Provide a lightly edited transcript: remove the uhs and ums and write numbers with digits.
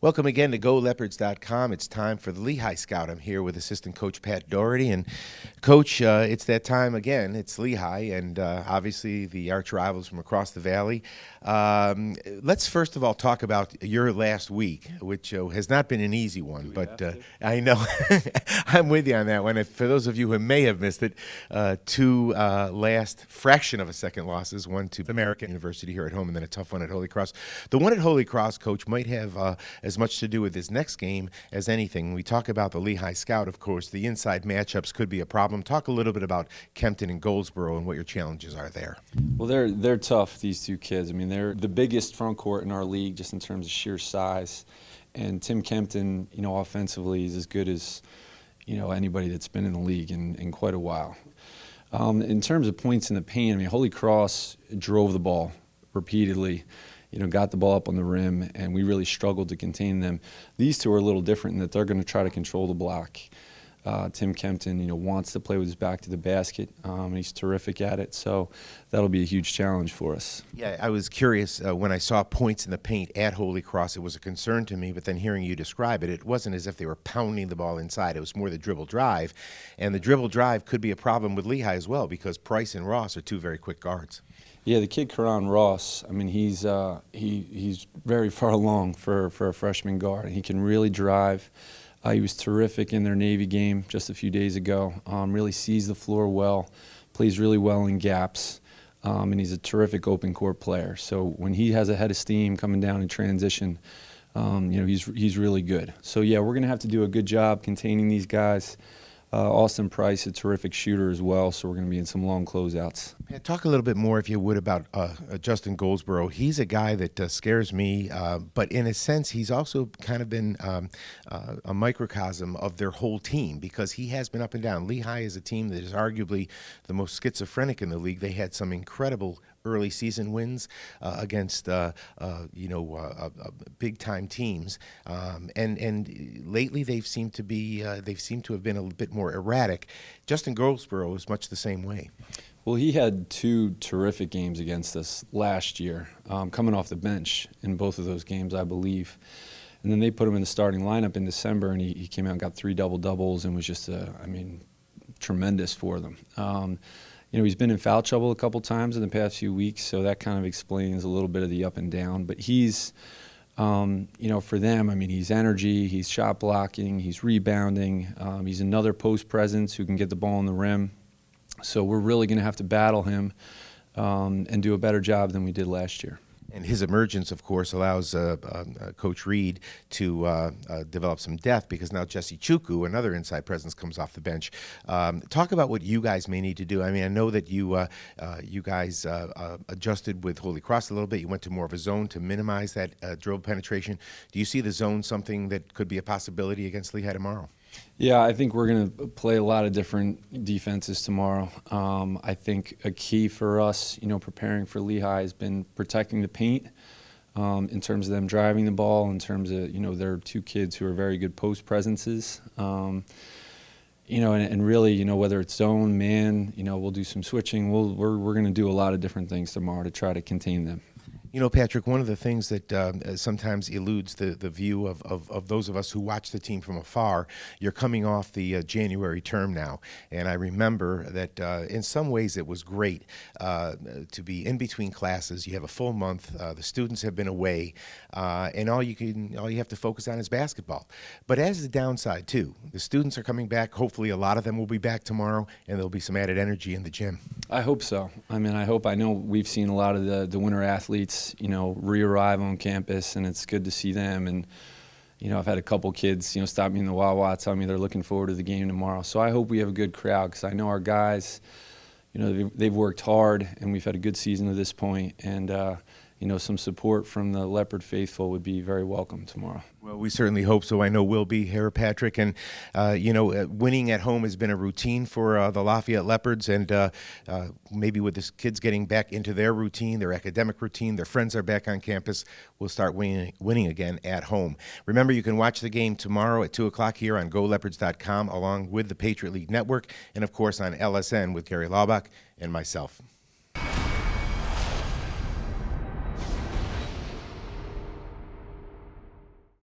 Welcome again to GoLeopards.com. It's time for the Lehigh Scout. I'm here with assistant coach Pat Doherty. And, Coach, it's that time again. It's Lehigh and obviously the arch rivals from across the valley. Let's first of all talk about your last week, which has not been an easy one. But I know I'm with you on that one. For those of you who may have missed it, two last fraction of a second losses, one to American University here at home and then a tough one at Holy Cross. The one at Holy Cross, Coach, might have as much to do with this next game as anything. When we talk about the Lehigh Scout, of course, the inside matchups could be a problem. Talk a little bit about Kempton and Goldsboro and what your challenges are there. Well, they're tough, these two kids. I mean, they're the biggest front court in our league just in terms of sheer size. And Tim Kempton, offensively is as good as, anybody that's been in the league in quite a while. In terms of points in the paint, I mean, Holy Cross drove the ball repeatedly. Got the ball up on the rim, and we really struggled to contain them. These two are a little different in that they're going to try to control the block. Tim Kempton, wants to play with his back to the basket, and he's terrific at it, so that'll be a huge challenge for us. Yeah, I was curious when I saw points in the paint at Holy Cross. It was a concern to me, but then hearing you describe it, it wasn't as if they were pounding the ball inside. It was more the dribble drive, and the dribble drive could be a problem with Lehigh as well because Price and Ross are two very quick guards. Yeah, the kid Karan Ross, I mean, he's very far along for a freshman guard. He can really drive. He was terrific in their Navy game just a few days ago. Really sees the floor well, plays really well in gaps, and he's a terrific open court player. So when he has a head of steam coming down in transition, he's really good. So yeah, we're going to have to do a good job containing these guys. Austin Price, a terrific shooter as well, so we're going to be in some long closeouts. Talk a little bit more, if you would, about Justin Goldsboro. He's a guy that scares me, but in a sense, he's also kind of been a microcosm of their whole team because he has been up and down. Lehigh is a team that is arguably the most schizophrenic in the league. They had some incredible early season wins against big time teams, and lately they've seemed to have been a bit more erratic. Justin Goldsboro is much the same way. Well, he had two terrific games against us last year, coming off the bench in both of those games, I believe. And then they put him in the starting lineup in December, and he came out and got 3 double-doubles and was just, tremendous for them. He's been in foul trouble a couple times in the past few weeks, so that kind of explains a little bit of the up and down. But he's, for them, I mean, he's energy, he's shot blocking, he's rebounding, he's another post presence who can get the ball on the rim. So we're really going to have to battle him and do a better job than we did last year. And his emergence, of course, allows Coach Reed to develop some depth because now Jesse Chukwu, another inside presence, comes off the bench. Talk about what you guys may need to do. I mean, I know that you guys adjusted with Holy Cross a little bit. You went to more of a zone to minimize that dribble penetration. Do you see the zone something that could be a possibility against Lehigh tomorrow? Yeah, I think we're going to play a lot of different defenses tomorrow. I think a key for us, preparing for Lehigh has been protecting the paint in terms of them driving the ball, in terms of, there are two kids who are very good post presences. And really, whether it's zone, man, we'll do some switching. We're going to do a lot of different things tomorrow to try to contain them. Patrick, one of the things that sometimes eludes the view of those of us who watch the team from afar, you're coming off the January term now. And I remember that in some ways it was great to be in between classes. You have a full month. The students have been away. And all you have to focus on is basketball. But as the downside, too, the students are coming back. Hopefully a lot of them will be back tomorrow, and there'll be some added energy in the gym. I hope so. I know we've seen a lot of the winter athletes re-arrive on campus, and it's good to see them. And I've had a couple kids stop me in the Wawa telling me they're looking forward to the game tomorrow. So I hope we have a good crowd because I know our guys, they've worked hard, and we've had a good season to this point. And some support from the Leopard faithful would be very welcome tomorrow. Well, we certainly hope so. I know we'll be here, Patrick. And, winning at home has been a routine for the Lafayette Leopards. And maybe with the kids getting back into their routine, their academic routine, their friends are back on campus, we'll start winning again at home. Remember, you can watch the game tomorrow at 2 o'clock here on GoLeopards.com along with the Patriot League Network and, of course, on LSN with Gary Laubach and myself.